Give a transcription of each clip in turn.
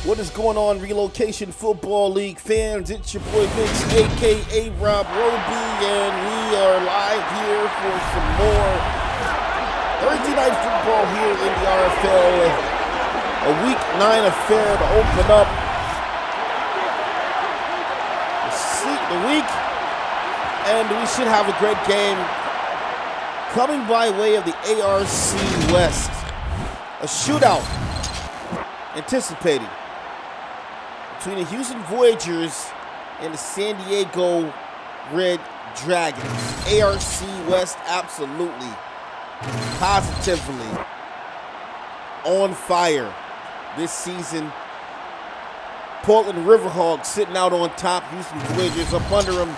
What is going on, Relocation Football League fans? It's your boy Mix, aka Rob Roby, and we are live here for some more Thursday night football here in the RFL. A Week 9 affair to open up the week, and we should have a great game coming by way of the ARC West. A shootout anticipated between the Houston Voyagers and the San Diego Red Dragons. ARC West absolutely, positively on fire this season. Portland Riverhawks sitting out on top, Houston Voyagers up under them.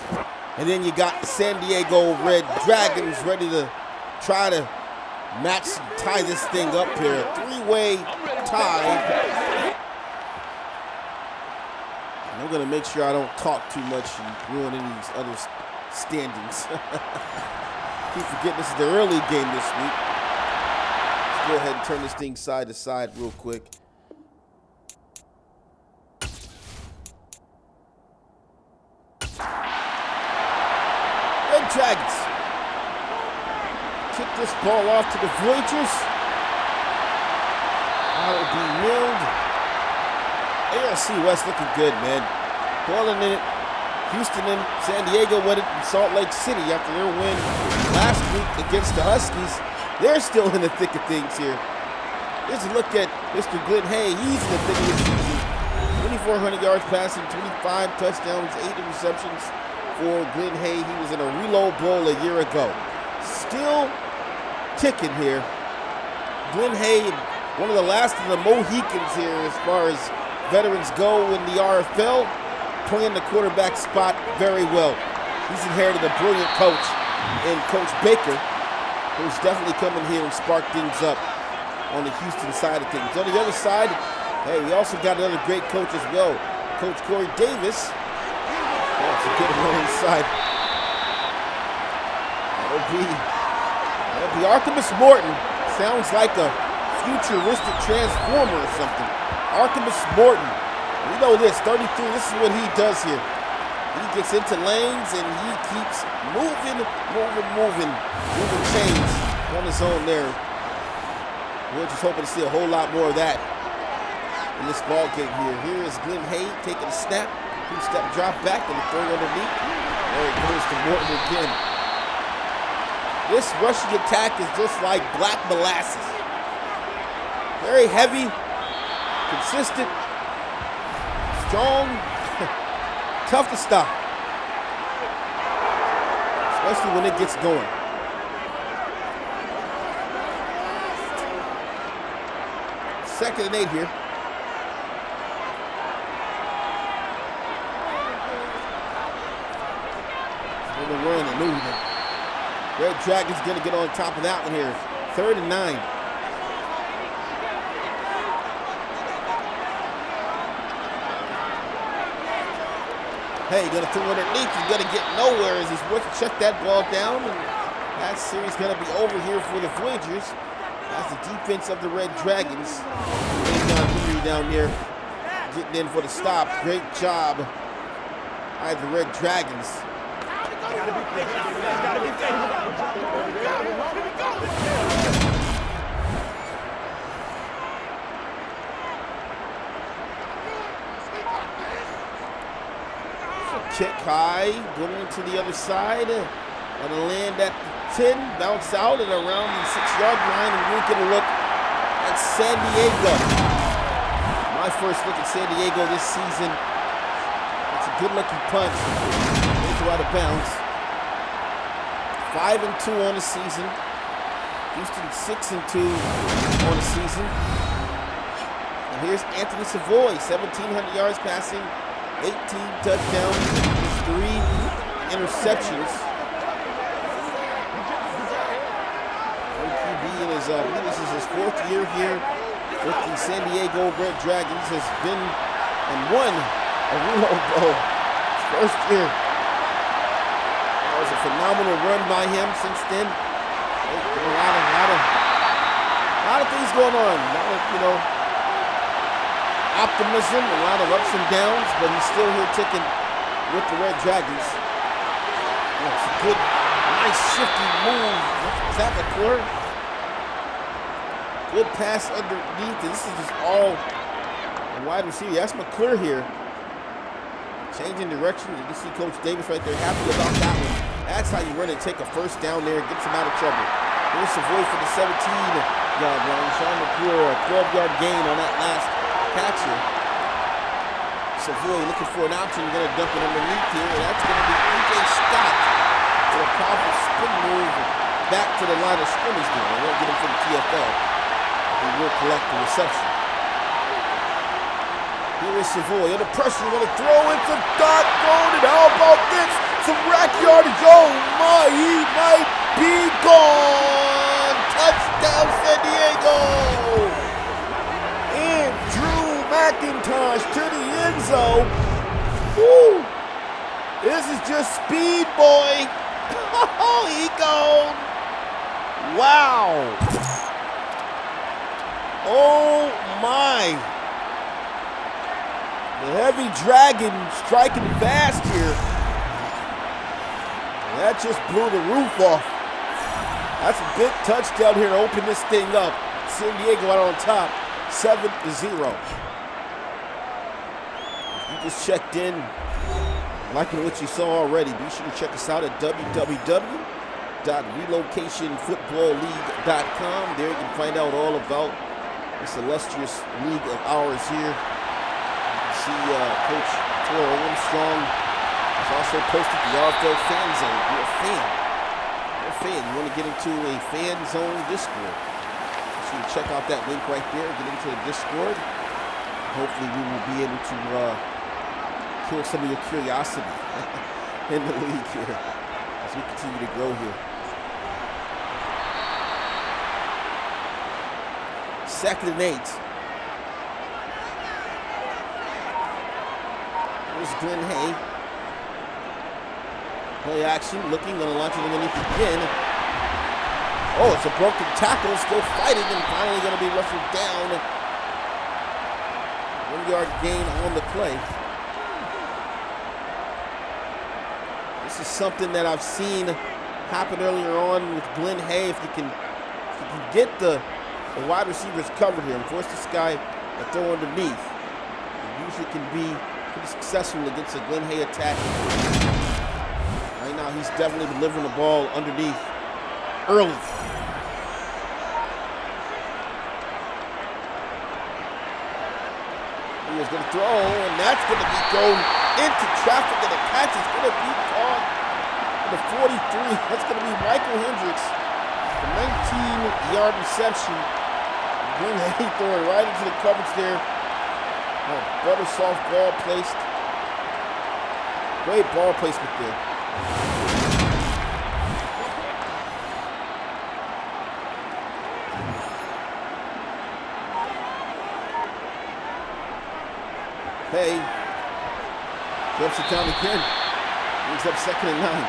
And then you got the San Diego Red Dragons ready to try to tie this thing up here. Three-way tie. And I'm going to make sure I don't talk too much and ruin any of these other standings. Keep forgetting this is the early game this week. Let's go ahead and turn this thing side to side real quick. Red Dragons kick this ball off to the Voyagers. That'll be milled. ARC West looking good, man. Portland in it, Houston in it, San Diego with it, and Salt Lake City after their win last week against the Huskies. They're still in the thick of things here. Here's a look at Mr. Glenn Hay. He's in the thick of the season. 2,400 yards passing, 25 touchdowns, 8 interceptions for Glenn Hay. He was in a reload bowl a year ago. Still ticking here. Glenn Hay, one of the last of the Mohicans here as far as veterans go in the RFL, playing the quarterback spot very well. He's inherited a brilliant coach in Coach Baker, who's definitely coming here and spark things up on the Houston side of things. On the other side, hey, we also got another great coach as well, Coach Corey Davis. That's a good one inside. That'll be Artemis Morton. Sounds like a futuristic transformer or something. Artemis Morton. We know this, 33, this is what he does here. He gets into lanes and he keeps moving chains on his own there. We're just hoping to see a whole lot more of that in this ball game here. Here is Glenn Hay taking a snap. Two-step drop back and the throw underneath. There it goes to Morton again. This rushing attack is just like black molasses. Very heavy, consistent, strong, tough to stop. Especially when it gets going. Second and 8 here. Run and move it. Red Dragons gonna get on top of that one here. 3rd and 9. Hey, gonna throw underneath. He's gonna get nowhere as he's working to check that ball down. And that series gonna be over here for the Voyagers. That's the defense of the Red Dragons. Henry down there getting in for the stop. Great job by the Red Dragons. Kick high, going to the other side, gonna land at the 10, bounce out and around the 6-yard line, and we're gonna look at San Diego. My first look at San Diego this season. It's a good-looking punch. They go out of bounds. 5-2 on the season. Houston 6-2 on the season. And here's Anthony Savoy, 1,700 yards passing, 18 touchdowns, 3 interceptions. QB in his, this is his 4th year here with the San Diego Red Dragons. Has been and won a reload bowl his first year. That was a phenomenal run by him since then. A lot of things going on. optimism, a lot of ups and downs, but he's still here ticking with the Red Dragons. It's a good, nice shifty move. Is that McClure? Good pass underneath. This is just all a wide receiver. That's McClure here. Changing direction. You can see Coach Davis right there happy about that one. That's how you run and take a first down there and get him out of trouble. Here's Savoy for the 17-yard line. Sean McClure, a 12-yard gain on that last catch here. Savoy looking for an option. You're going to dump it underneath here. And that's going to be DJ Scott with a powerful spin move back to the line of scrimmage there. They won't get him for the TFL. He will collect the reception. Here is Savoy under pressure. Going to throw it to Dot Golden. How about this? Some rack yardage. Oh my, he might be gone. Touchdown San Diego. And Drew McIntosh to the end zone. Woo. This is just speed, boy. Oh, he gone. Wow. Oh my. The heavy dragon striking fast here. That just blew the roof off. That's a big touchdown here to open this thing up. San Diego out on top, 7-0. You just checked in, liking what you saw already. Be sure to check us out at www.relocationfootballleague.com. There you can find out all about this illustrious league of ours here. See Coach Tor Armstrong has also posted the RFL fan zone. You're a fan. You're a fan. You want to get into a fan zone Discord. So you check out that link right there. Get into the Discord. Hopefully we will be able to kill some of your curiosity in the league here as we continue to grow here. 2nd and 8. Here's Glenn Hay. Play action, looking, going to launch it underneath again. Oh, it's a broken tackle, still fighting, and finally going to be wrestled down. 1-yard gain on the play. This is something that I've seen happen earlier on with Glenn Hay. If you can get the wide receivers covered here and force this guy to throw underneath, it usually can be pretty successful against a Glenn Hay attack. Right now, he's definitely delivering the ball underneath early. He is going to throw, and that's going to be thrown into traffic, and the catch is going to be caught at the 43. That's going to be Michael Hendricks, the 19-yard reception. Glenn Hay throwing right into the coverage there. Oh, butter soft ball placed. Great ball placement there. Hay jumps it down again. Brings up 2nd and 9.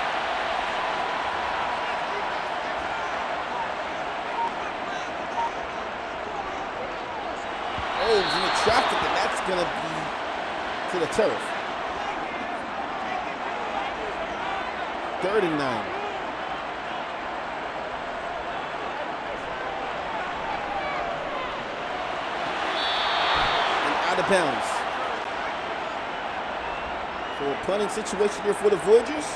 Oh, he's in the traffic, and that's going to be to the turf. 3rd and 9. And out of bounds. So a punting situation here for the Voyagers.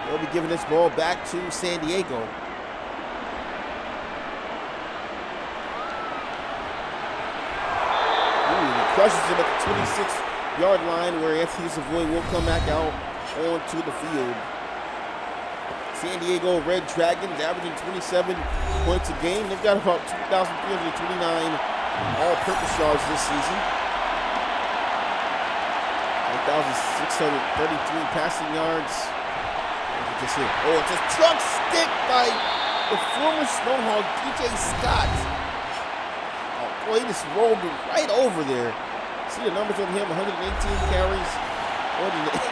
They'll be giving this ball back to San Diego. Crushes him at the 26-yard line where Anthony Savoy will come back out onto the field. San Diego Red Dragons averaging 27 points a game. They've got about 2,329 all-purpose yards this season. 1,633 passing yards. Look at this here. Oh, it's a truck stick by the former Snowhawk, DJ Scott. Boy, he just rolled right over there. See the numbers on him, 118 carries,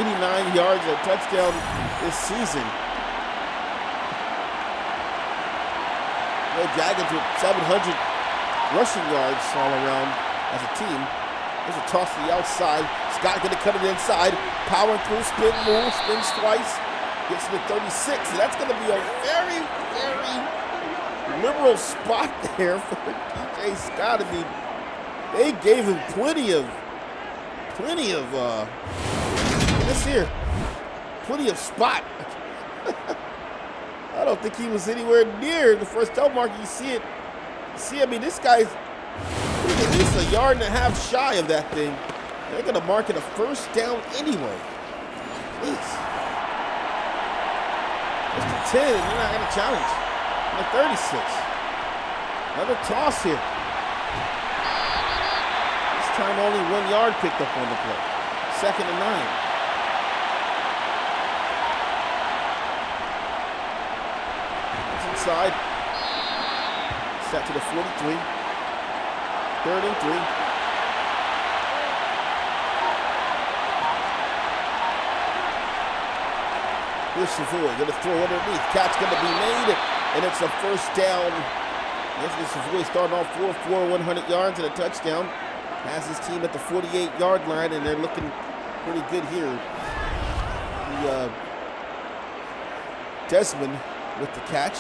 189 yards, a touchdown this season. Red Dragons with 700 rushing yards all around as a team. There's a toss to the outside. Scott gonna cut it inside. Powering through, spin move, spins twice. Gets to the 36. And that's gonna be a very, very liberal spot there for DJ Scott. I mean, they gave him plenty of this here. Plenty of spot. I don't think he was anywhere near the first down mark. You see it. I mean, this guy's at least a yard and a half shy of that thing. They're going to mark it a first down anyway. Jeez. It's the 10, and you're not going to challenge. And the 36. Another toss here. This time only 1 yard picked up on the play. 2nd and 9. Inside. Set to the 43. 3rd and 3. Here's Savoy, gonna throw underneath. Catch gonna be made, and it's a first down. Anthony Savoy starting off 4-4, 100 yards and a touchdown. Has his team at the 48-yard line, and they're looking pretty good here. Desmond with the catch.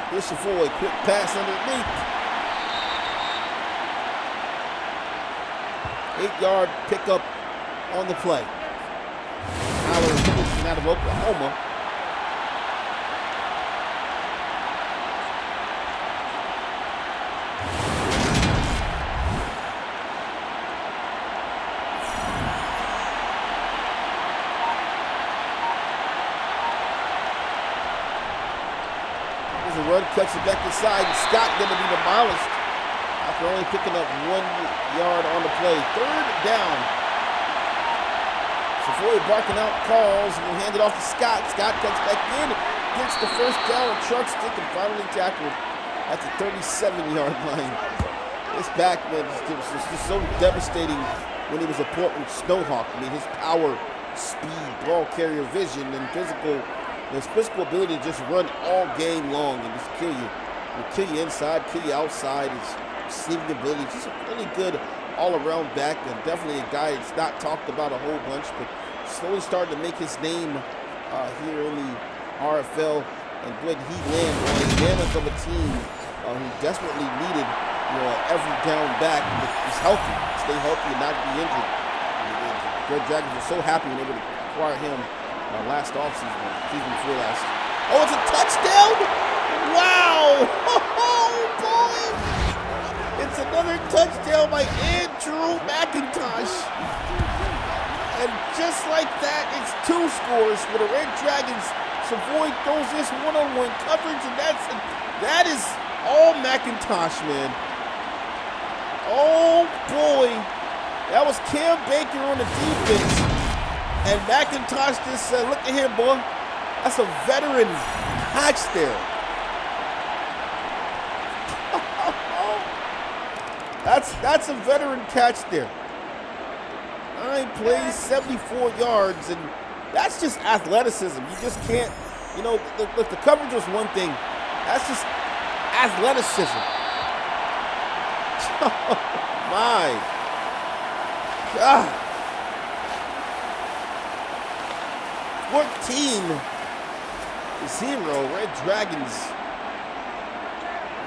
Here's Savoy, quick pass underneath. 8-yard pickup on the play. Howard Henderson out of Oklahoma. Run, cuts it back inside, and Scott going to be demolished after only picking up 1 yard on the play. 3rd down. Savoy barking out calls, and we'll hand it off to Scott. Scott cuts back in, gets the first down, and trucks stick and finally tackled at the 37-yard line. This back, man, was just so devastating when he was a Portland Snowhawk. I mean, his power, speed, ball carrier vision, and his physical ability to just run all game long and just kill you. He'll kill you inside, kill you outside. His receiving ability, just a really good all-around back, and definitely a guy that's not talked about a whole bunch, but slowly starting to make his name here in the RFL. And when he landed on a mammoth of a team who desperately needed, every down back is healthy, stay healthy and not be injured. The Red Dragons were so happy when they would acquire him last offseason, season before last. Oh, it's a touchdown! Wow! Oh, boy! It's another touchdown by Andrew McIntosh. And just like that, it's 2 scores for the Red Dragons. Savoy throws this one-on-one coverage, and that is all McIntosh, man. Oh, boy. That was Cam Baker on the defense. And McIntosh just said, look at here, boy. That's a veteran catch there. That's a veteran catch there. 9 plays, 74 yards, and that's just athleticism. You just can't, look, the coverage was one thing. That's just athleticism. Oh, my God. 14-0, Red Dragons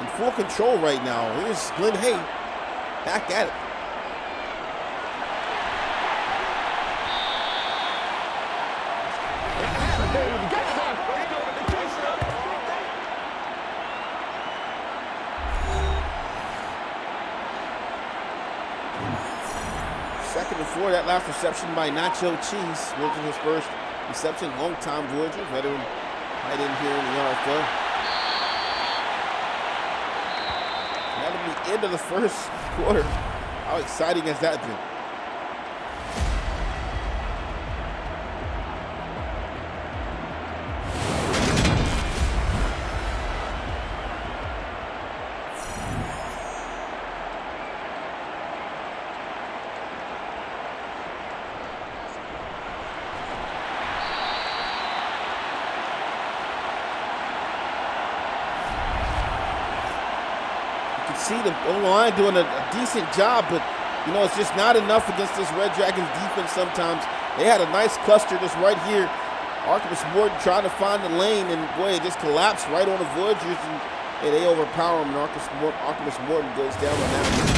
in full control right now. Here's Glenn Hay back at it. Second and 4, that last reception by Nacho Cheese, making his first reception, long-time Voyager, veteran right in here in the RFL. That'll be the end of the first quarter. How exciting has that been? see the O-line doing a decent job, but, you know, it's just not enough against this Red Dragons defense sometimes. They had a nice cluster just right here. Artemis Morton trying to find the lane, and, boy, it just collapsed right on the Voyagers, and hey, they overpower him, and Artemis Morton goes down on that one.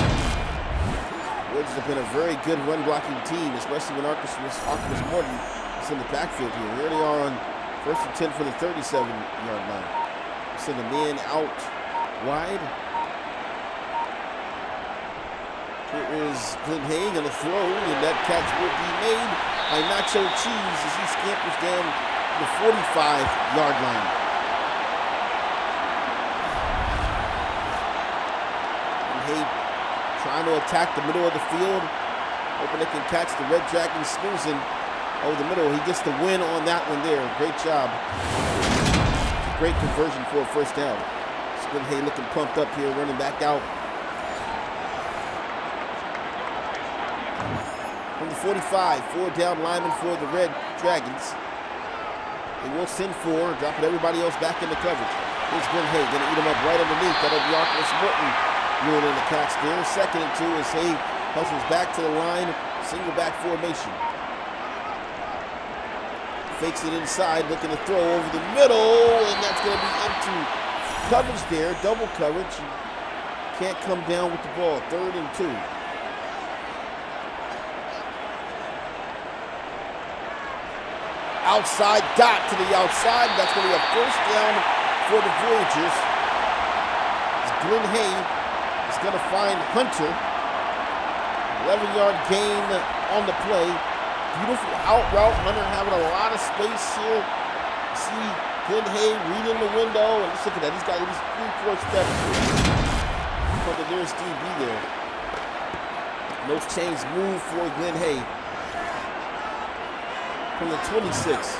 Voyagers have been a very good run-blocking team, especially when Artemis Morton is in the backfield here. Here they are on 1st and 10 for the 37-yard line. Send a man out wide. Here is Glenn Hay going to throw, and that catch will be made by Nacho Cheese as he scampers down the 45-yard line. And Hay trying to attack the middle of the field, hoping they can catch the Red Dragons snoozing over the middle. He gets the win on that one there. Great job. Great conversion for a first down. Glenn Hay looking pumped up here, running back out. From the 45, 4 down linemen for the Red Dragons. They will send 4, dropping everybody else back into coverage. Here's Glenn Hay, gonna eat him up right underneath. That'll be Artemis Morton ruling in the catch there. 2nd and 2 as Hay hustles back to the line, single back formation. Fakes it inside, looking to throw over the middle, and that's gonna be into coverage there, double coverage. Can't come down with the ball, 3rd and 2. Outside dot to the outside. That's going to be a first down for the Voyagers. Glenn Hay is going to find Hunter. 11-yard gain on the play. Beautiful out route. Hunter having a lot of space here. See Glenn Hay reading the window. And just look at that. He's got at least 3-4 steps from the nearest DB there. And those chains move for Glenn Hay. From the 26.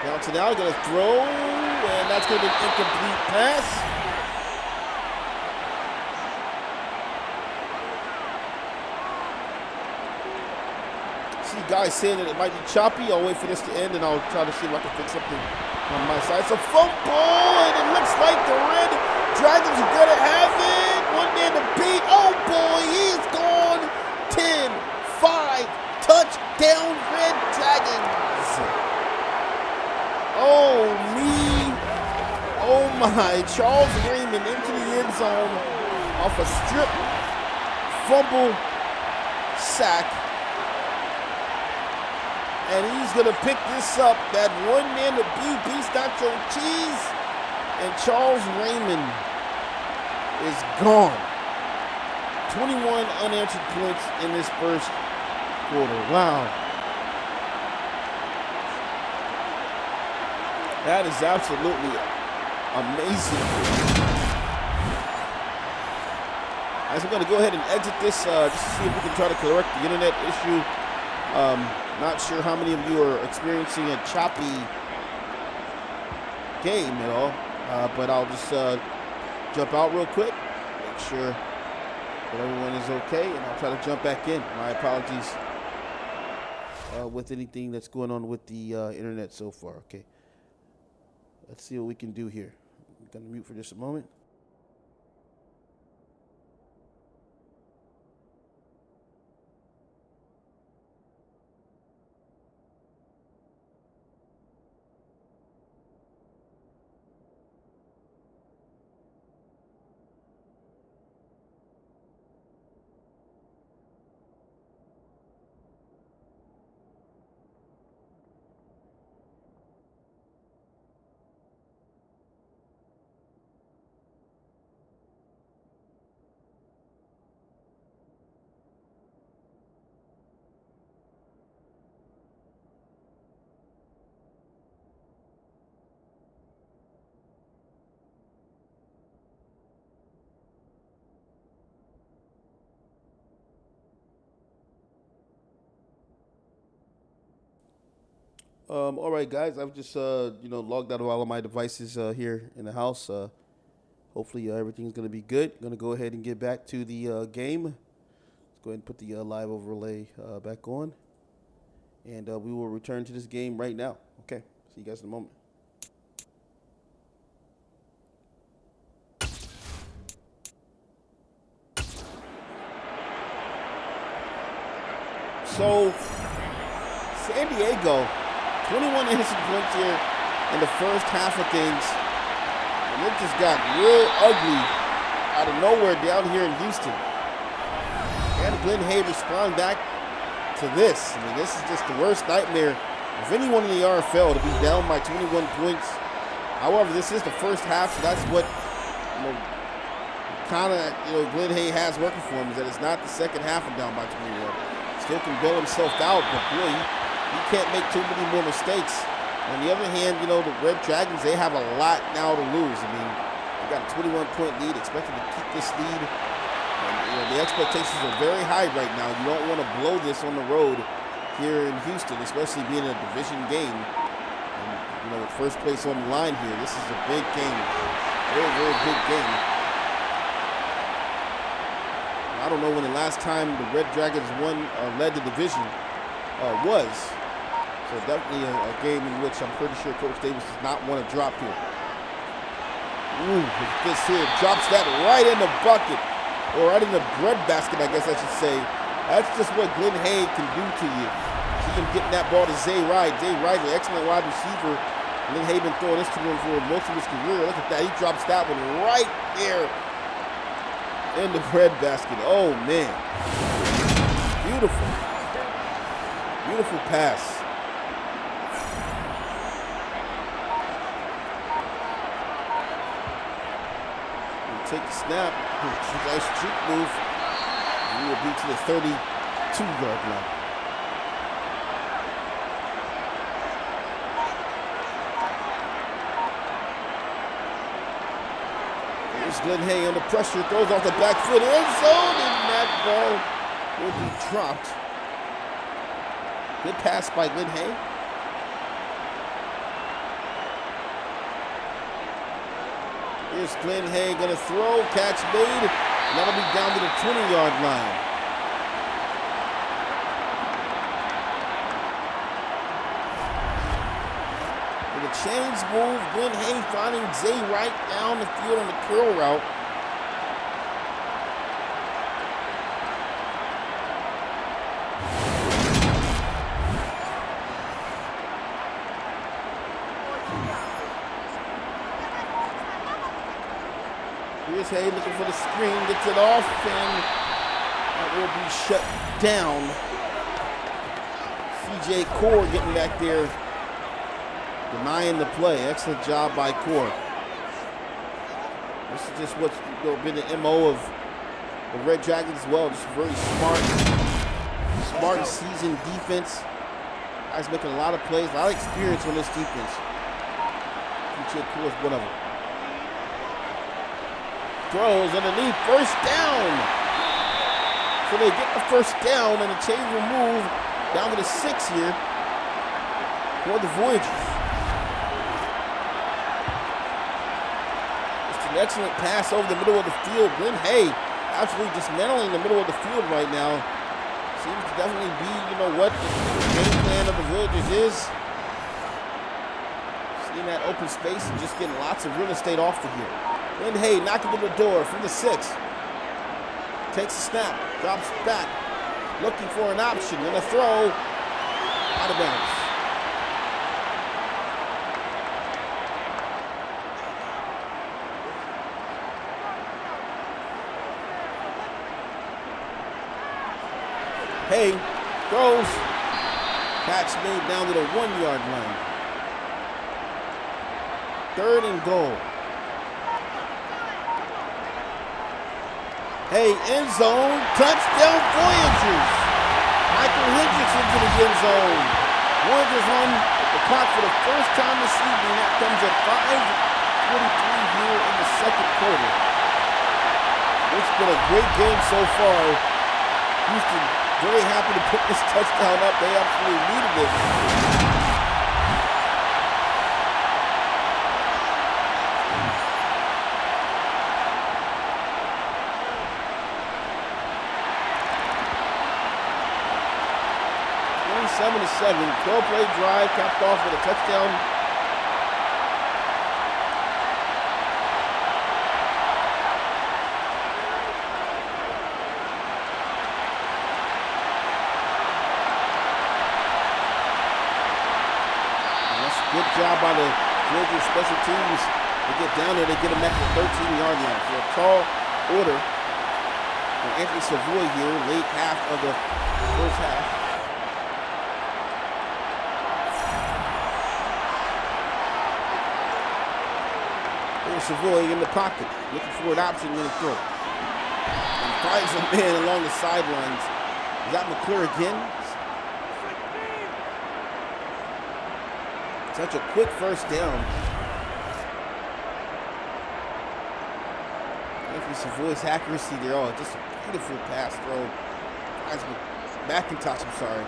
Down to now, going to throw, and that's going to be an incomplete pass. See guys saying that it might be choppy. I'll wait for this to end, and I'll try to see if I can fix something on my side. It's a fumble, and it looks like the Red Dragons are going to have it. One man to beat. Oh boy, he's gone. 10-5. Touchdown, Red Dragons. Oh me. Oh my. Charles Raymond into the end zone off a strip fumble sack. And he's going to pick this up. That one man to beat beats Nacho Cheese. And Charles Raymond is gone. 21 unanswered points in this first quarter. Wow. That is absolutely amazing. As I'm going to go ahead and exit this just to see if we can try to correct the internet issue. Not sure how many of you are experiencing a choppy game at all, but I'll just jump out real quick, make sure that everyone is okay, and I'll try to jump back in. My apologies with anything that's going on with the internet so far. Okay, let's see what we can do here. I'm going to mute for just a moment. All right, guys, I've just, logged out of all of my devices here in the house. Hopefully everything's going to be good. Going to go ahead and get back to the game. Let's go ahead and put the live overlay back on. And we will return to this game right now. Okay, See you guys in a moment. So, San Diego, 21 innocent points here in the first half of things. And it just got real ugly out of nowhere down here in Houston. And Glenn Hay respond back to this. I mean, this is just the worst nightmare of anyone in the RFL to be down by 21 points. However, this is the first half, so that's what, Glenn Hay has working for him, is that it's not the second half of down by 21. Still can bail himself out, but boy, he can't make too many more mistakes. On the other hand, the Red Dragons, they have a lot now to lose. I mean, they got a 21-point lead, expected to keep this lead. And, the expectations are very high right now. You don't want to blow this on the road here in Houston, especially being a division game. And, with first place on the line here, this is a big game. Very, very big game. I don't know when the last time the Red Dragons led the division was. So definitely a game in which I'm pretty sure Coach Davis does not want to drop here. Ooh, this here drops that right in the bucket. Or right in the breadbasket, I guess I should say. That's just what Glenn Hay can do to you. He's been getting that ball to Zay Wright. Zay Wright, an excellent wide receiver. Glenn Hay been throwing this to him for most of his career. Look at that. He drops that one right there in the breadbasket. Oh, man. Beautiful. Beautiful pass. Take the snap, nice streak move, and we will be to the 32-yard line. There's Glenn Hay under pressure, throws off the back foot, end zone, and that ball will be dropped. Good pass by Glenn Hay. Here's Glenn Hay gonna throw, catch made, and that'll be down to the 20-yard line. With a change move, Glenn Hay finding Zay Wright down the field on the curl route. Here's Hay looking for the screen, gets it off, and that will be shut down. CJ Core getting back there, denying the play. Excellent job by Core. This is just what's been the MO of the Red Dragons as well. Just very smart, seasoned defense. Guys making a lot of plays, a lot of experience on this defense. CJ Core is one of them. Throws underneath, first down. So they get the first down, and the chains will move down to the 6 here for the Voyagers. It's an excellent pass over the middle of the field. Glenn Hay absolutely dismantling the middle of the field right now. Seems to definitely be, what the game plan of the Voyagers is. Seeing that open space and just getting lots of real estate off the here. Glenn Hay knocking on the door from the 6. Takes a snap, drops back, looking for an option, and a throw out of bounds. Hay throws, catch made down to the 1-yard line. 3rd and goal. Hay, end zone, touchdown Voyagers. Michael Hendrickson to the end zone. Voyagers on the clock for the first time this evening. That comes at 5:43 here in the second quarter. It's been a great game so far. Houston very happy to put this touchdown up. They absolutely needed it. Seven to 7, 12-play drive capped off with a touchdown foul by the Voyagers special teams. They get down there, they get him at the 13-yard line. So a tall order for Anthony Savoy here, late half of the first half. There's Savoy in the pocket, looking for an option in the throw. And finds a man along the sidelines. Is that McClure again? Such a quick first down. Anthony Savoy's accuracy there. Oh, just a beautiful pass throw. McIntosh, I'm sorry.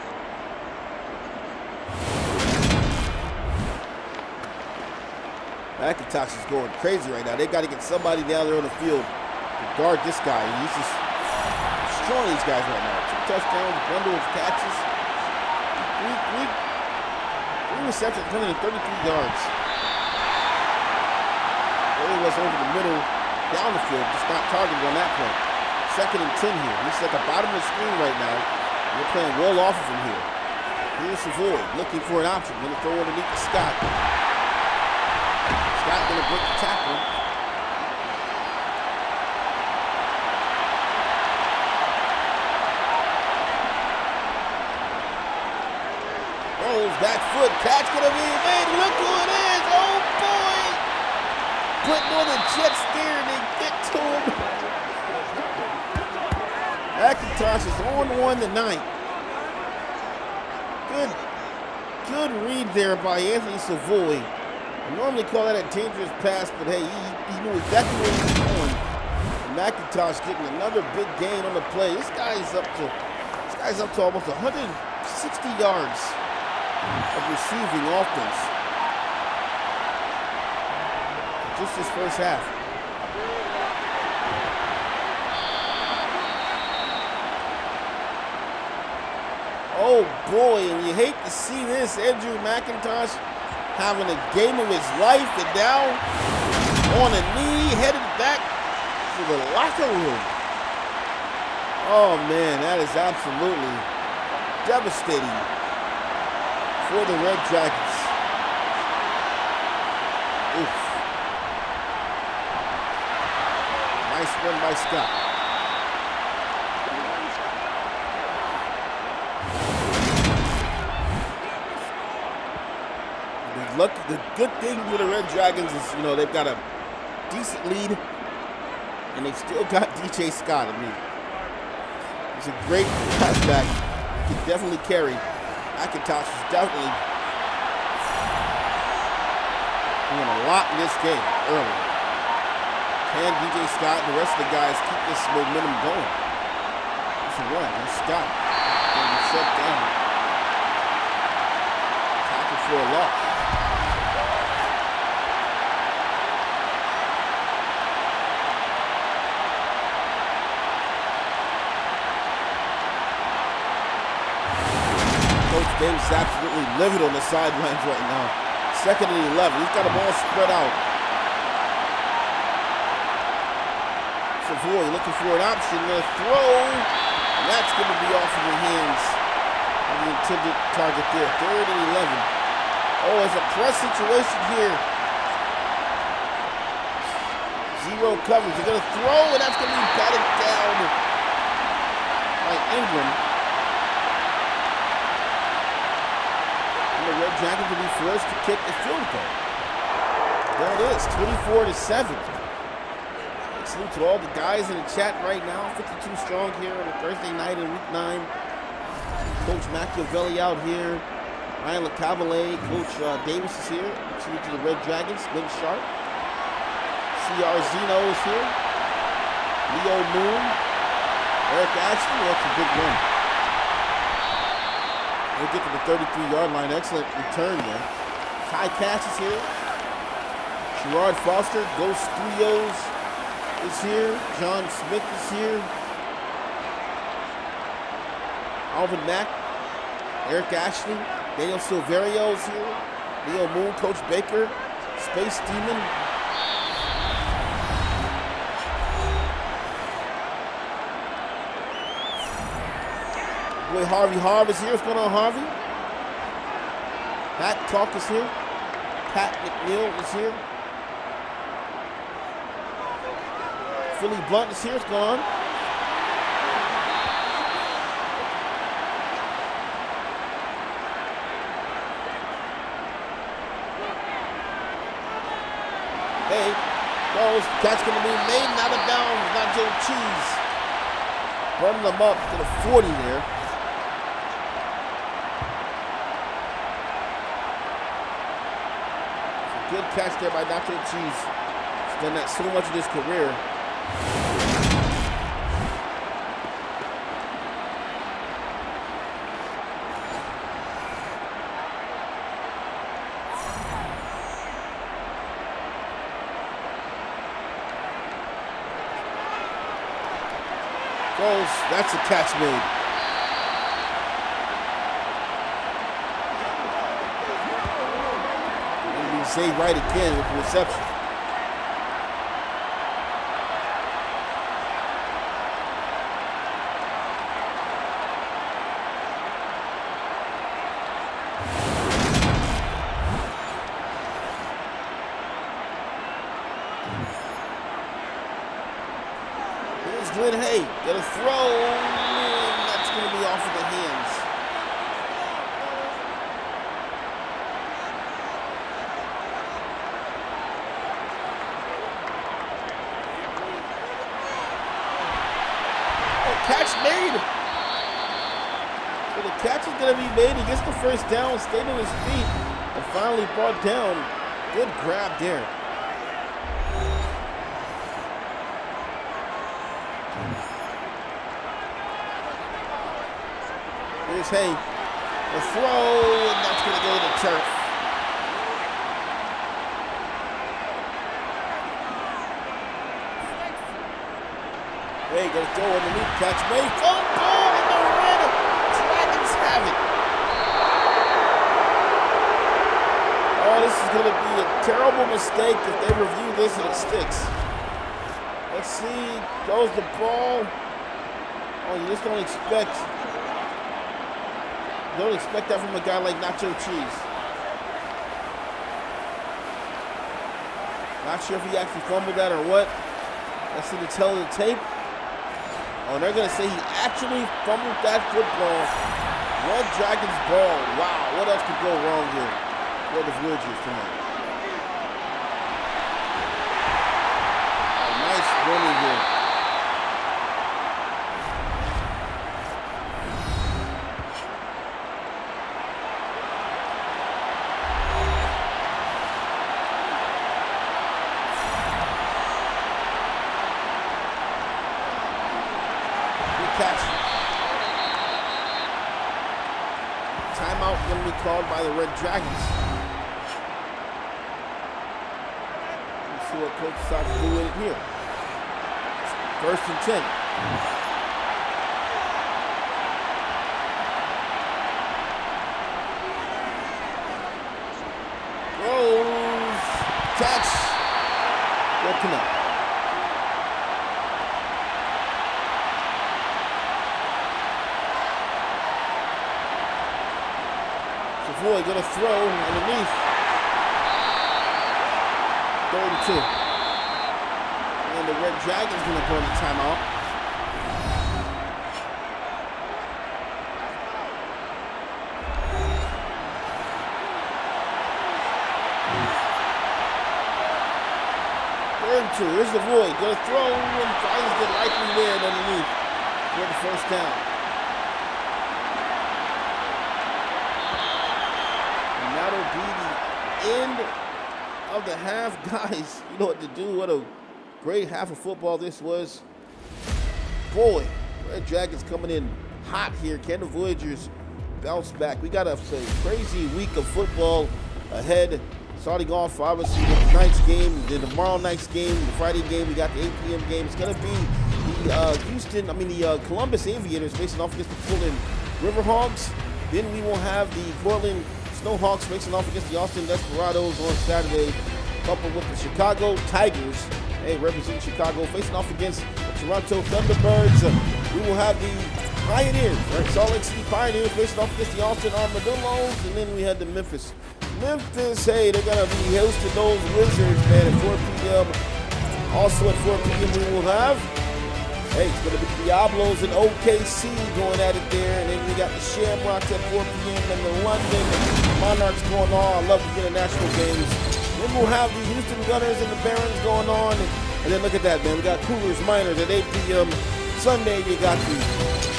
McIntosh is going crazy right now. They got to get somebody down there on the field to guard this guy. He's just destroying these guys right now. 2 touchdowns, a bundle of catches. Three receptions, 133 yards. There he was over the middle, down the field, just not targeted on that play. 2nd and 10 here. He's at the bottom of the screen right now. We're playing well off of him here. Here's Savoy looking for an option. Going to throw underneath to Scott. Scott going to break the tackle. Rolls back foot. Catch going to be made. Look who it is. Oh boy. Putting on the jet steer and they get to him. McIntosh is on 1 tonight. Good read there by Anthony Savoy. I normally call that a dangerous pass, but hey, he knew exactly where he was going. And McIntosh getting another big gain on the play. This guy's up to almost 160 yards of receiving offense. Just this first half. Oh boy, and you hate to see this. Andrew McIntosh having a game of his life, and now on a knee, headed back to the locker room. Oh man, that is absolutely devastating for the Red Dragons. Oof. Nice run by Scott. The good thing for the Red Dragons is, they've got a decent lead, and they've still got DJ Scott. I mean, he's a great pass-back. He can definitely carry. McIntosh is definitely doing a lot in this game early. Can DJ Scott and the rest of the guys keep this momentum going? It's a run. There's Scott getting shut down. Tackle for a loss. Davis is absolutely livid on the sidelines right now. 2nd and 11. He's got them all spread out. Savoy looking for an option. Going to throw. And that's going to be off of the hands of the intended target there. 3rd and 11. Oh, it's a press situation here. Zero coverage. They're going to throw, and that's going to be batted down by Ingram. The Red Dragons will be forced to kick the field goal. There it is, 24-7. Salute to all the guys in the chat right now. 52 strong here on a Thursday night in Week 9. Coach Machiavelli out here. Ryan LeCavalier, Coach Davis is here. Salute to the Red Dragons. Lynn Sharp. C.R. Zeno is here. Leo Moon. Eric Ashley. That's a big win. We'll get to the 33-yard line. Excellent return there. Ty Cash is here. Sherrod Foster, Ghost Studios is here. John Smith is here. Alvin Mack, Eric Ashley, Daniel Silverio is here. Leo Moon, Coach Baker, Space Demon. Boy, Harvey Harv is here. What's going on, Harvey? Pat Talk is here. Pat McNeil is here. Philly Blunt is here. What's going on? Hey, goes. Catch going to be made and out of bounds. Nacho Cheese. Running them up to the 40 there. Good catch there by Nacho Cheese. He's done that so much in his career. Goes. That's a catch made. Say right again with the reception. Here's Glenn Hay. Got a throw. That's going to be off of the hands. Catch made. So the catch is going to be made. He gets the first down, stayed on his feet, and finally brought down. Good grab there. Here's Hay. The throw, and that's going to go to the turf. Hey, gonna throw underneath, catch made. Oh, ball in the red. Dragons have it. Oh, this is gonna be a terrible mistake if they review this and it sticks. Let's see, throws the ball. Oh, you just don't expect that from a guy like Nacho Cheese. Not sure if he actually fumbled that or what. Let's see the tail of the tape. Oh, they're going to say he actually fumbled that football. Red Dragons ball. Wow, what else could go wrong here for the Voyagers tonight? Oh, nice running here. Catch. Timeout going to be called by the Red Dragons. Let's see what Coach decides to do with it here. First and 10. Throws. Catch. Good connect. Boy, gonna throw underneath. 32. And the Red Dragons gonna burn the timeout. Third and 2. Here's the Void. Gonna throw and finds the likely man underneath for the first down. That'll be the end of the half, guys. You know what to do. What a great half of football this was. Boy, Red Dragons coming in hot here. Can the Voyagers bounce back? We got a crazy week of football ahead. Starting off, obviously, with tonight's game, then tomorrow night's game, the Friday game. We got the 8 p.m. game. It's going to be the Columbus Aviators facing off against the Portland Riverhawks. Then we will have the Portland Snowhawks facing off against the Austin Desperados on Saturday, coupled with the Chicago Tigers, representing Chicago, facing off against the Toronto Thunderbirds. We will have the Pioneers, Salt Lake City Pioneers facing off against the Austin Armadillos, and then we had the Memphis Memphis, hey, they're going to be hosting those Wizards, man, at 4 p.m. Also at 4 p.m. we will have, hey, it's going to be Diablos and OKC going at it there. And then we got the Shamrocks at 4 p.m. and the London Monarchs going on. I love the international games. Then we'll have the Houston Gunners and the Barons going on. And then look at that, man. We got Cougars Miners at 8 p.m. Sunday, you got the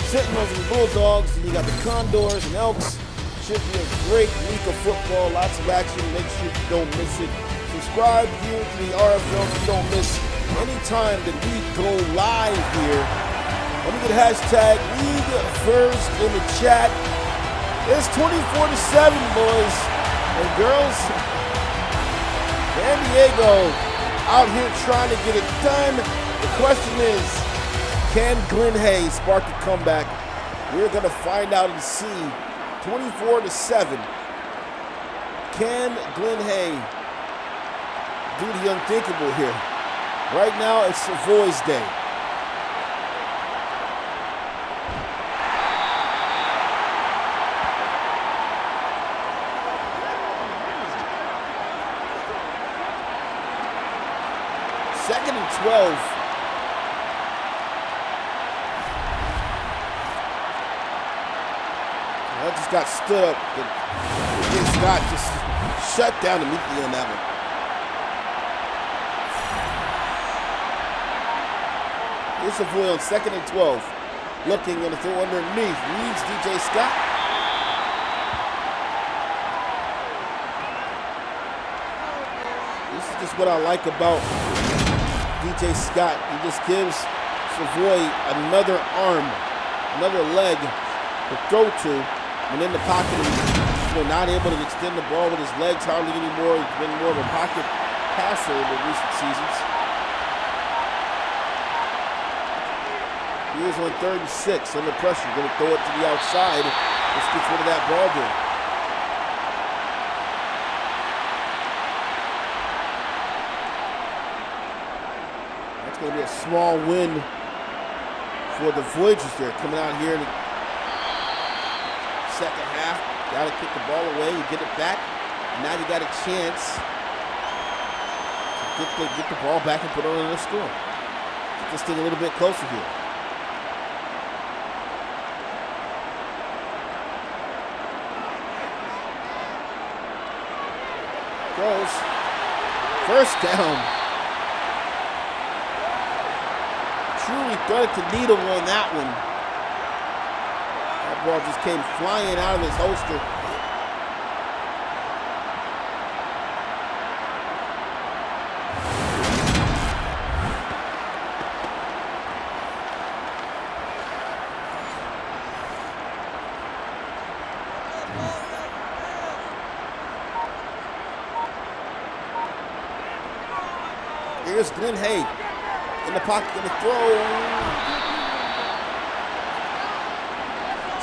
Sentinels and Bulldogs, and you got the Condors and Elks. Should be a great week of football, lots of action. Make sure you don't miss it. Subscribe here to the RFL so you don't miss any time that we go live here. Let me get hashtag League First in the chat. It's 24-7, boys and girls. San Diego out here trying to get it done. The question is, can Glenn Hay spark a comeback? We're going to find out and see. 24-7. Can Glenn Hay do the unthinkable here? Right now, it's Savoy's day. Second and 12. I just got stood up. Scott just shut down immediately on that one. Here's Savoy on second and 12. Looking on the throw underneath. Reads DJ Scott. This is just what I like about DJ Scott. He just gives Savoy another arm, another leg to throw to. And in the pocket, he's not able to extend the ball with his legs hardly anymore. He's been more of a pocket passer in the recent seasons. He is on 3rd and 6 under pressure. Going to throw it to the outside. Let's get rid of that ball there. That's going to be a small win for the Voyagers there. Coming out here in the second half. Got to kick the ball away. You get it back. Now you got a chance to get the ball back and put it on the score. Get this thing a little bit closer here. Goes. First down. Truly threaded the needle on that one. That ball just came flying out of his holster. Here's Glenn Hay in the pocket, going to throw.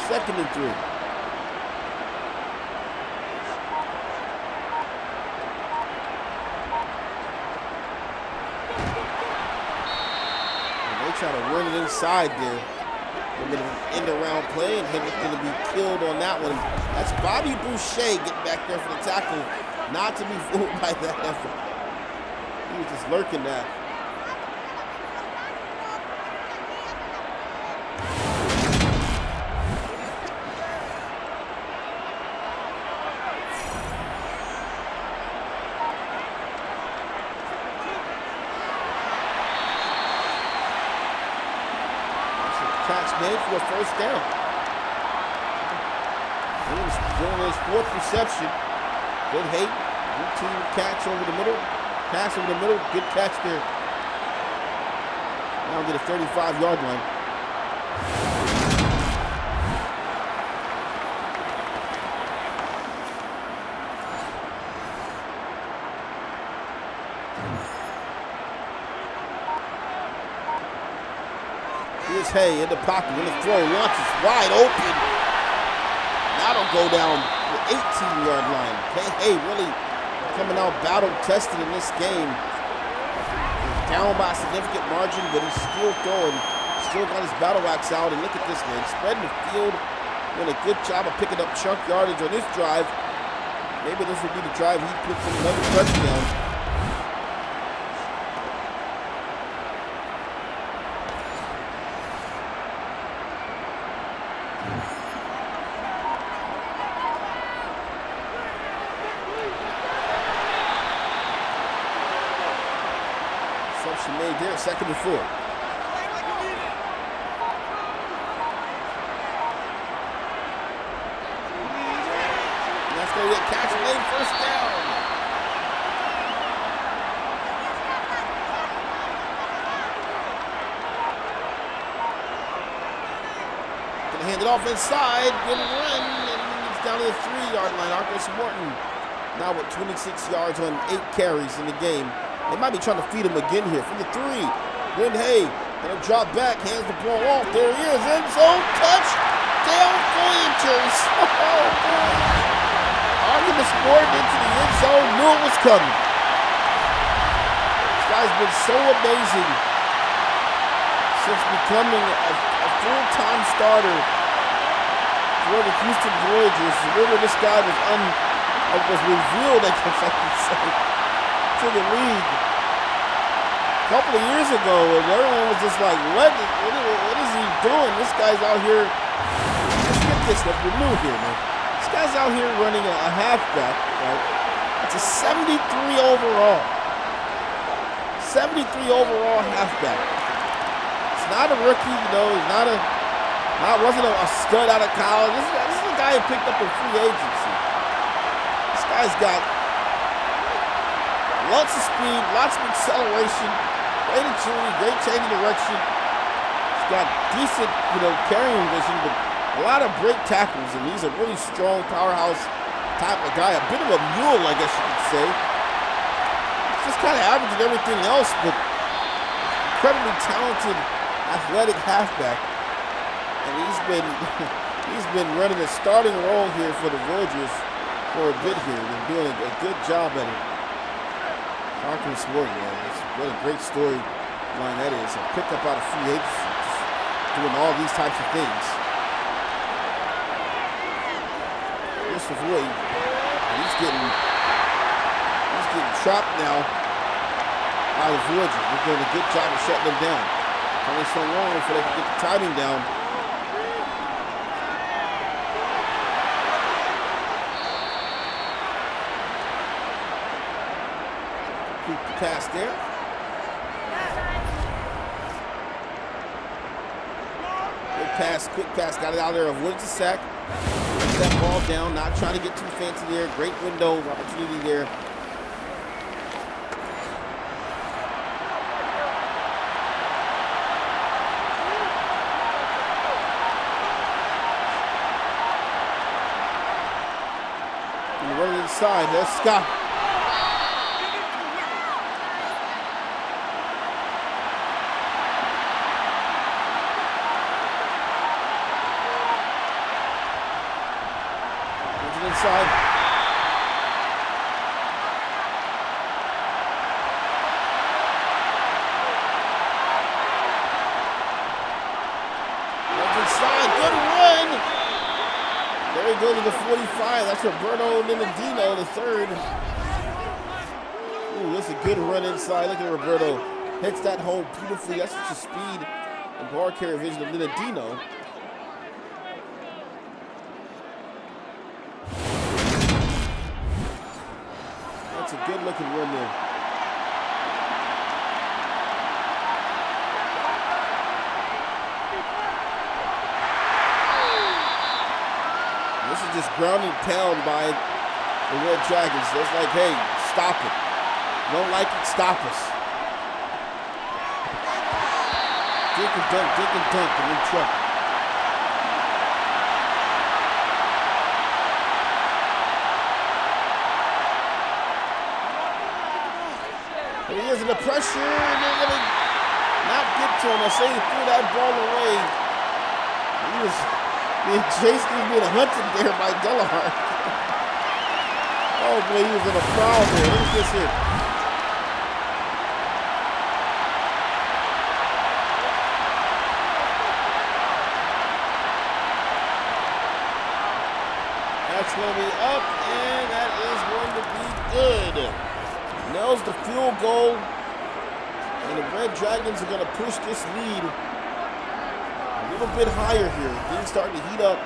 Second and 3. And they try to run it inside there. A little end around play, and Henry's going to be killed on that one. That's Bobby Boucher getting back there for the tackle. Not to be fooled by that effort. He was just lurking that. That's a catch made for a first down. He's doing his 4th reception. Good hate. Routine catch over the middle. Pass over the middle, good catch there. Now get a 35-yard line. Here's Hay in the pocket, going to throw, launches wide open. Now it'll go down the 18-yard line. Hay really coming out battle-tested in this game. He's down by a significant margin, but he's still throwing. Still got his battle axe out, and look at this, man. Spreading the field, doing a good job of picking up chunk yardage on this drive. Maybe this would be the drive he puts in another touchdown. Reception made there, 2nd and 4. That's going to get catch late, 1st down. Going to hand it off inside. Good run. And it's down to the 3-yard line. Arcus Morton now with 26 yards on 8 carries in the game. They might be trying to feed him again here from the 3. Win Hay. Gonna drop back, hands the ball off. There he is. End zone. Touchdown Voyagers. Oh, boy. Artemis Morton into the end zone. Knew it was coming. This guy's been so amazing since becoming a full-time starter for the Houston Voyagers. Remember, this guy was revealed, I guess I could say, to the league a couple of years ago, and everyone was just like, what is he doing? This guy's out here, let's get this stuff, we're new here, man. This guy's out here running a halfback, right? It's a 73 overall. 73 overall halfback. It's not a rookie, you know, wasn't a stud out of college. This is a guy who picked up in free agency. This guy's got lots of speed, lots of acceleration, great agility, great change of direction. He's got decent, carrying vision, but a lot of break tackles, and he's a really strong powerhouse type of guy. A bit of a mule, I guess you could say. He's just kind of average in everything else, but incredibly talented, athletic halfback. And he's been running a starting role here for the Voyagers for a bit here. They're doing a good job at it. Artemis Morton, man, what a great storyline that is. A pickup out of free agency, just doing all these types of things. Here's the Void. He's getting trapped now by the Voyagers. They're doing a good job of shutting them down. Only so long before they can get the timing down. Pass there. Quick pass, got it out there, avoids the sack. Puts that ball down, not trying to get too fancy there. Great window opportunity there. And running inside, there's Scott. Inside. Inside, good run. There he goes to the 45. That's Roberto Ninadino, the 3rd. Ooh, that's a good run inside. Look at Roberto. Hits that hole beautifully. That's such a speed and ball carrier vision of Ninadino. That's a good looking run there. This is just ground and pound by the Red Dragons. It's like, hey, stop it. Don't like it, stop us. Dink and dunk, and then truck. And he is in the pressure, and they're going to not get to him. I say he threw that ball away. He was being chased, he was being hunted there by Delahart. Oh boy, he was in a foul there. Look at this here. That's going to be up, and that is nails the field goal. And the Red Dragons are going to push this lead a little bit higher here. Things starting to heat up.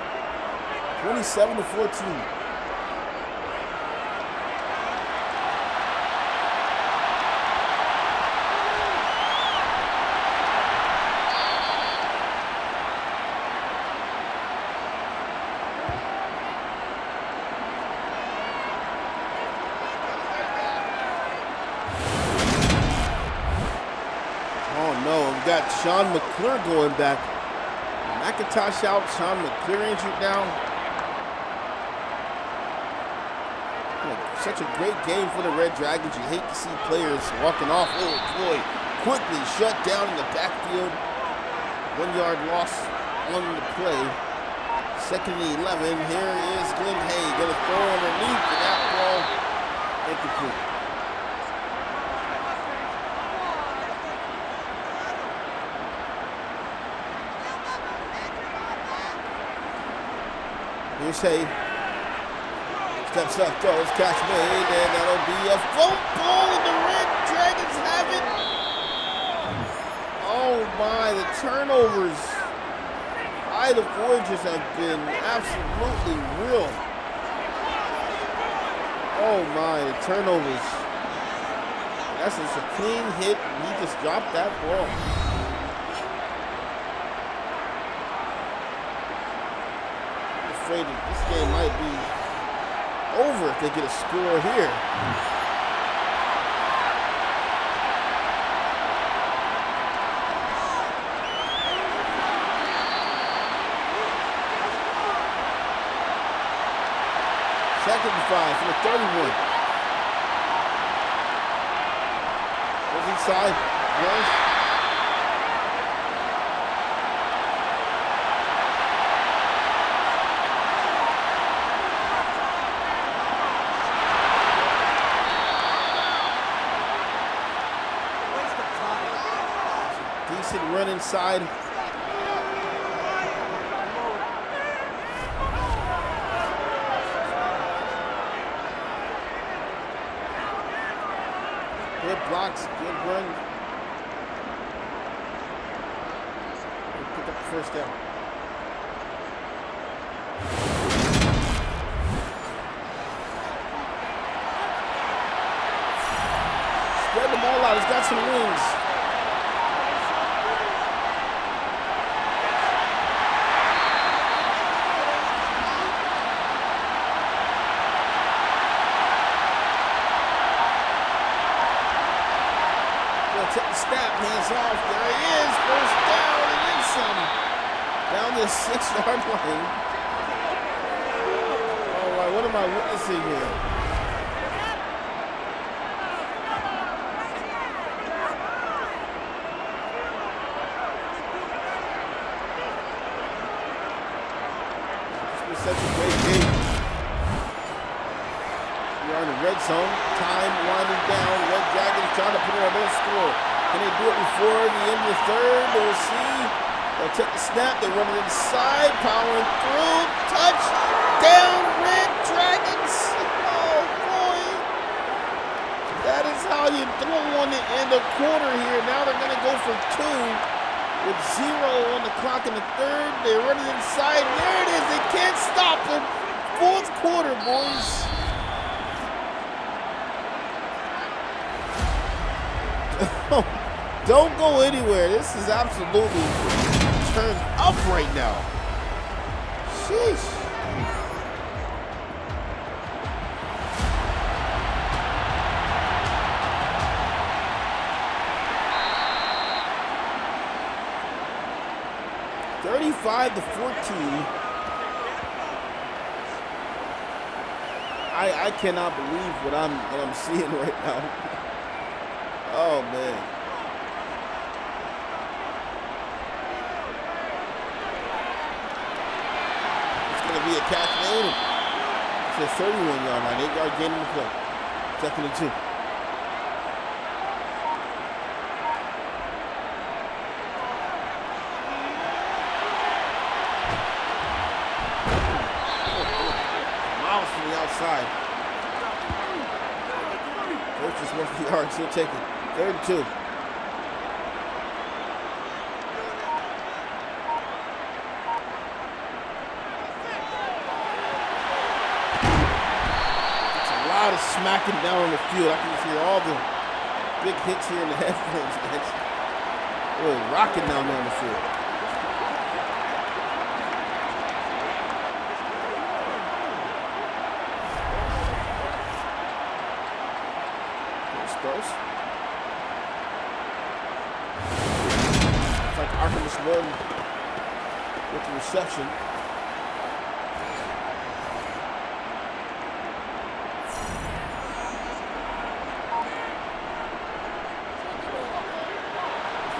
27-14. Got Sean McClure going back. McIntosh out, Sean McClure injured now. Such a great game for the Red Dragons. You hate to see players walking off. Oh boy, quickly shut down in the backfield. 1 yard loss on the play. 2nd and 11. Here is Glenn Hay. Gonna throw underneath, and that ball incomplete. Here's Hay. Steps up, throws, catch made, and that'll be a fumble, and the Red Dragons have it. Oh my, the turnovers by the Voyagers have been absolutely real. Oh my, the turnovers. That's just a clean hit, and he just dropped that ball. That this game might be over if they get a score here. Second and 5 from the 31. Goes inside. Runs. Run inside. Good blocks, good run. Pick up the first down. Spread them all out. He's got some wings. Take the snap, hands off. There he is. First down and then some. Down the 6-yard line. All right, what am I witnessing here? It's been such a great game. We are in the red zone. Time winding down. Red Dragons trying to put it on their score. Can they do it before the end of the third? We'll see. They'll take the snap. They run it inside. Powering through. Touchdown, Red Dragons. Oh, boy. That is how you throw on the end of quarter here. Now they're going to go for 2 with 0 on the clock in the third. They run it inside. There it is. They can't stop them. 4th quarter, boys. Don't go anywhere. This is absolutely turned up right now. Sheesh. (35-14). I cannot believe what I'm seeing right now. Oh man. Be a catch made. It's a 31-yard line, 8-yard gain in the play. 2nd and 2. Miles from the outside. Coach just 1 for the yards. He'll take it. 3rd and 2. A lot of smacking down on the field. I can just hear all the big hits here in the headphones. It's really rocking down there on the field. There's Spurs. It's like Artemis Morton with the reception.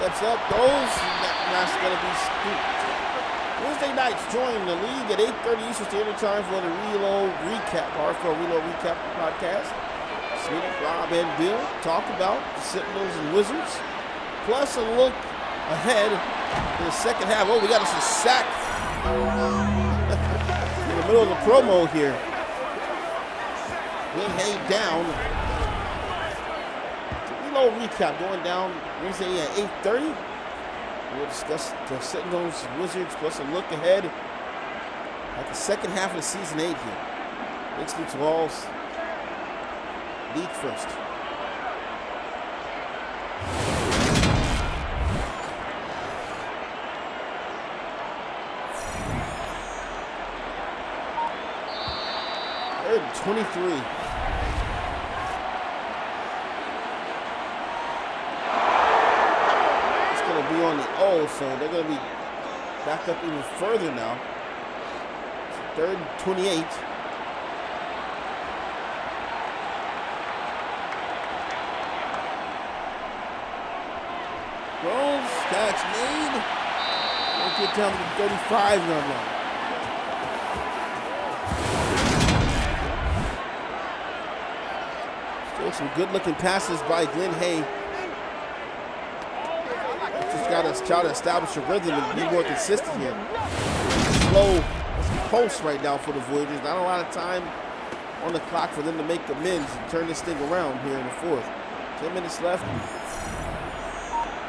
Steps up, goes, that's going to be scooped. Wednesday nights join the league at 8:30 Eastern Standard Time for the Reload Recap, RFL Reload Recap podcast. Smitty, Rob, and Bill talk about the Sentinels and Wizards, plus a look ahead to the second half. Oh, we got us a sack in the middle of the promo here. Glenn Hay down. Reload Recap going down Wednesday at 8:30. We'll discuss the Sentinels, Wizards, plus a look ahead at the second half of the season 8 here. Next week's Walls league first. Third and 23. Be on the O, so they're going to be back up even further now. So 3rd and 28. Throws, catch made. We'll get down to the 35-yard line. Still some good-looking passes by Glenn Hay. Got to try to establish a rhythm and be more consistent here. Slow pulse right now for the Voyagers. Not a lot of time on the clock for them to make amends and turn this thing around here in the 4th. 10 minutes left.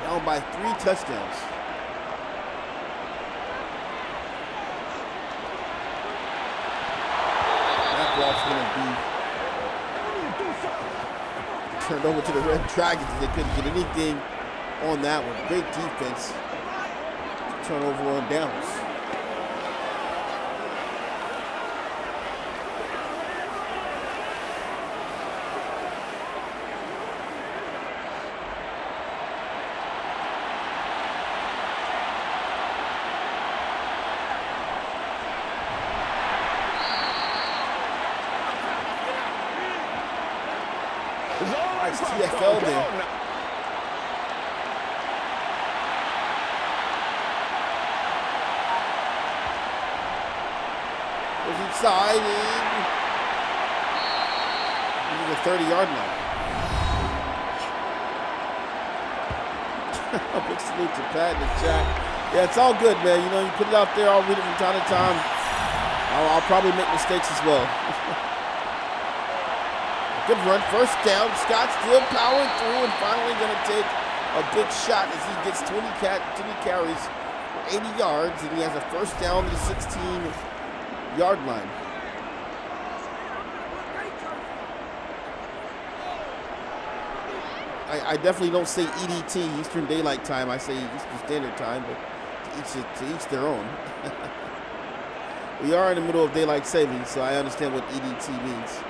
Down by 3 touchdowns. That ball's going to be turned over to the Red Dragons. They couldn't get anything on that one. Great defense. Turnover on downs. Nice TFL there. Inside and the 30-yard line. Big salute to Pat in the chat. Yeah, it's all good, man. You know, you put it out there, I'll read it from time to time. I'll probably make mistakes as well. Good run, 1st down. Scott still powering through and finally going to take a big shot as he gets 20 carries for 80 yards, and he has a 1st down to the 16-yard line. I definitely don't say EDT, Eastern Daylight Time. I say Eastern Standard Time, but to each their own. We are in the middle of daylight savings, so I understand what EDT means.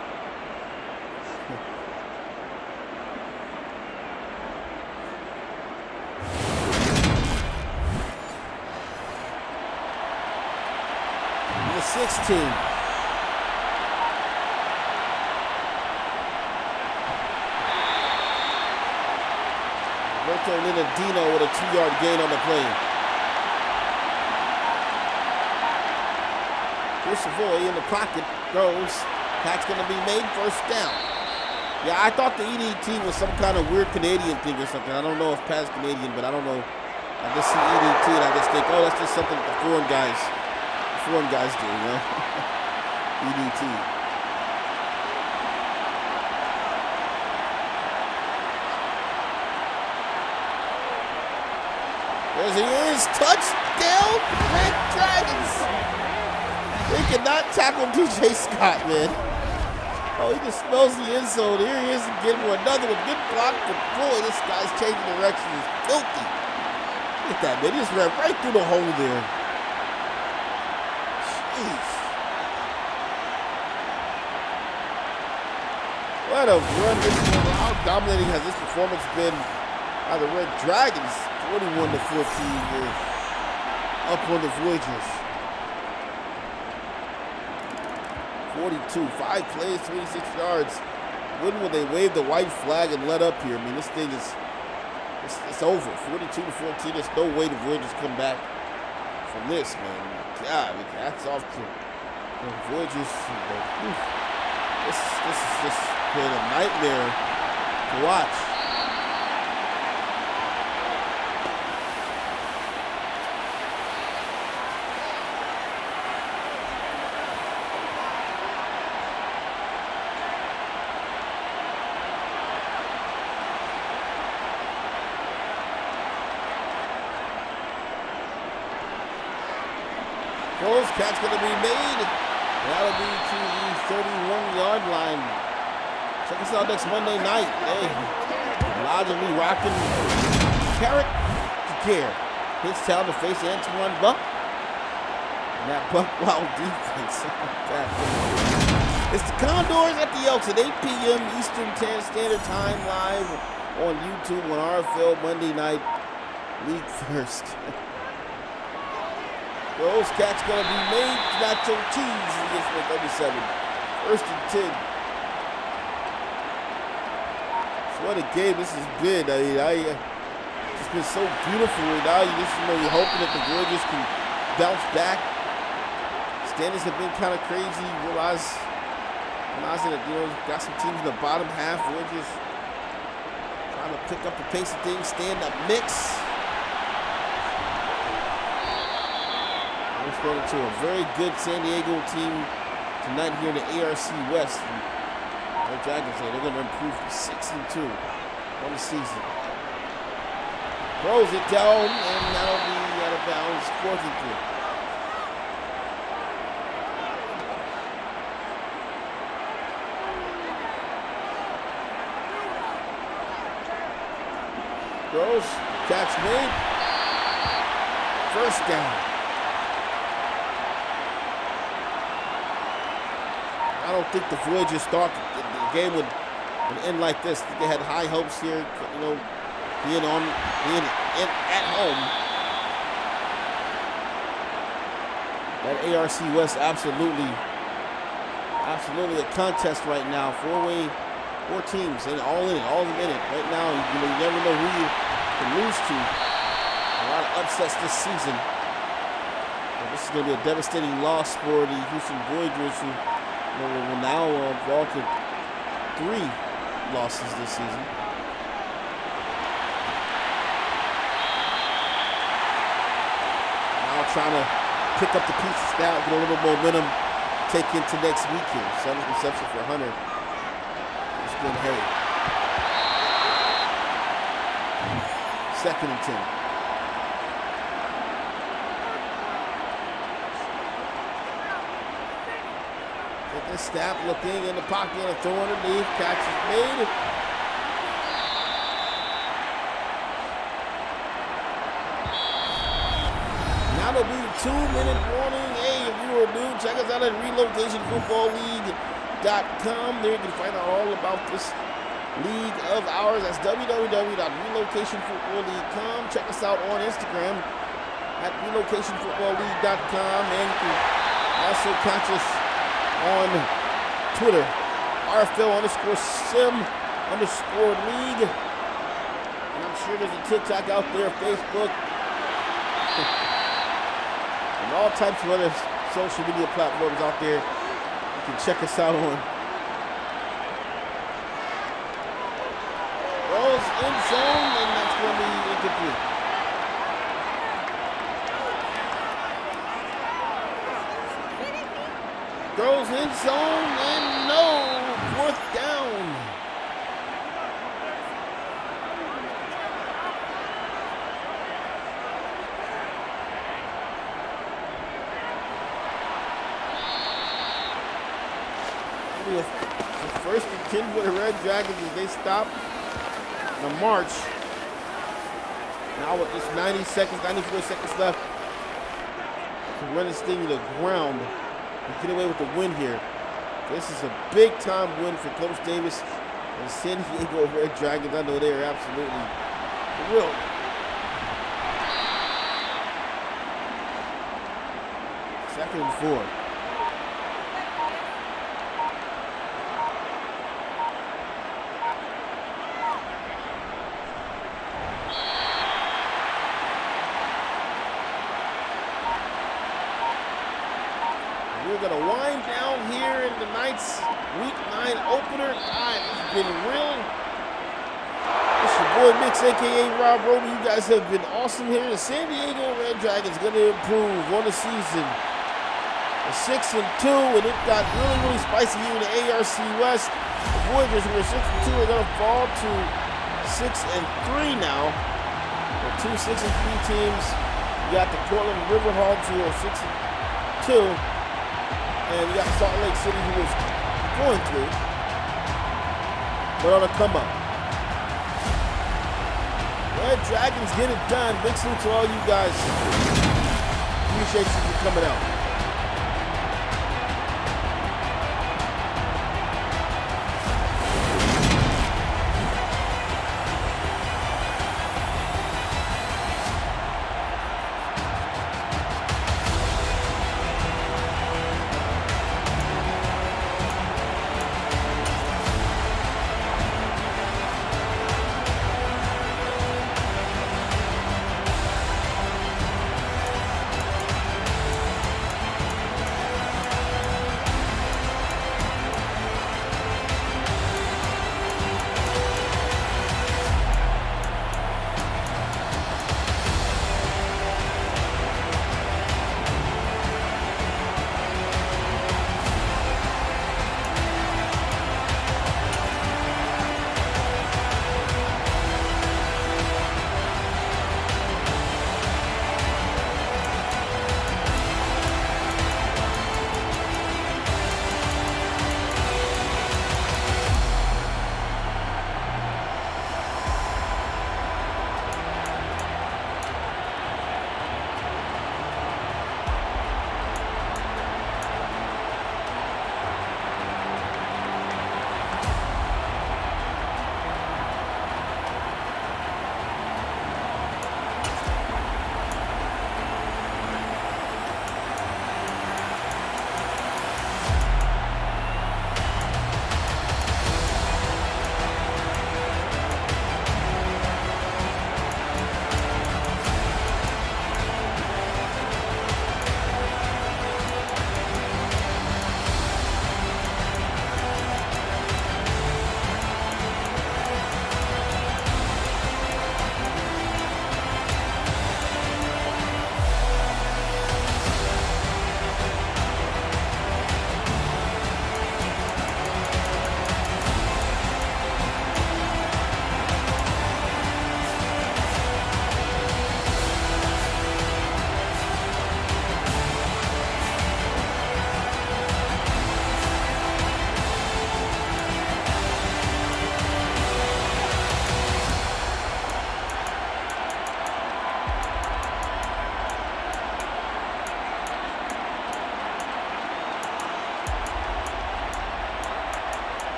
The 16. Roberto Ninadino with a 2-yard gain on the play. Here's Savoy in the pocket, throws. Catch going to be made, 1st down. Yeah, I thought the EDT was some kind of weird Canadian thing or something. I don't know if Pat's Canadian, but I don't know. I just see EDT and I just think, oh, that's just something the foreign guys do, you know? EDT. As he is, touchdown, Red Dragons. They cannot tackle DJ Scott, man. Oh, he just smells the end zone. Here he is again for another one. Good block, but boy, this guy's changing direction. He's filthy. Look at that, man. He just ran right through the hole there. Jeez. What a run this one. How dominating has this performance been by the Red Dragons? 41-14 here. Up on the Voyagers. 42, 5 plays, 26 yards. When will they wave the white flag and let up here? I mean, this thing is, it's over. 42-14, there's no way the Voyagers come back from this, man. God, hats off to the Voyagers. This has just been a nightmare to watch. Close catch going to be made. That'll be to the 31-yard line. Check us out next Monday night. Hey, Elijah will be rocking carrot to care. Hits down to face Antoine Buck. And that Buck Wild defense. It's the Condors at the Elks at 8 p.m. Eastern Standard Time live on YouTube on RFL Monday night. League first. Rose catch gonna be made. Nacho cheese against the 37. First and 10. So what a game this has been. I mean, it's been so beautiful right now. You're hoping that the Voyagers can bounce back. Standings have been kind of crazy. Realizing that got some teams in the bottom half. Voyagers trying to pick up the pace of things, stay in that mix. We're into a very good San Diego team tonight here in the ARC West. And the Dragons, they're going to improve to 6-2 on the season. Throws it down, and that'll be out of bounds, 4th and 3. Throws, catch made. First down. I don't think the Voyagers thought the game would end like this. I think they had high hopes here, being at home. That ARC West absolutely a contest right now. Four teams, and all in it. Right now, you never know who you can lose to. A lot of upsets this season. And this is going to be a devastating loss for the Houston Voyagers, who will now fall to 3 losses this season. Now trying to pick up the pieces now, get a little momentum, take into next week here. 7th reception for Hunter. It's good Harry. 2nd and 10. The snap, looking in the pocket and a throw underneath. Catch is made. Now there'll be a 2-minute warning. Hey, if you are new, check us out at relocationfootballleague.com. There you can find out all about this league of ours. That's www.relocationfootballleague.com. Check us out on Instagram at relocationfootballleague.com. And you can also catch us on Twitter, RFL_sim_league. And I'm sure there's a TikTok out there, Facebook, and all types of other social media platforms out there you can check us out on. Rolls in zone, and that's going to be incomplete. Throws in zone, and no, 4th down. with the first and 10 for the Red Dragons as they stop the march. Now with just 94 seconds left to run this thing to the ground and get away with the win here. This is a big-time win for Coach Davis and San Diego Red Dragons. I know they are absolutely thrilled. Second and 4. We're going to wind down here in tonight's Week 9 opener. It's been real. It's your boy Mix, a.k.a. Rob Roby. You guys have been awesome here. The San Diego Red Dragons going to improve on the season. 6-2, and it got really spicy here in the ARC West. The Voyagers, who are 6-2, are going to fall to 6-3 now. The 2 6-3 teams. You got the Portland Riverhawks, who are 6-2. And we got Salt Lake City, who was going through, but on a come up. Red Dragons get it done. Big salute to all you guys. Appreciate you for coming out.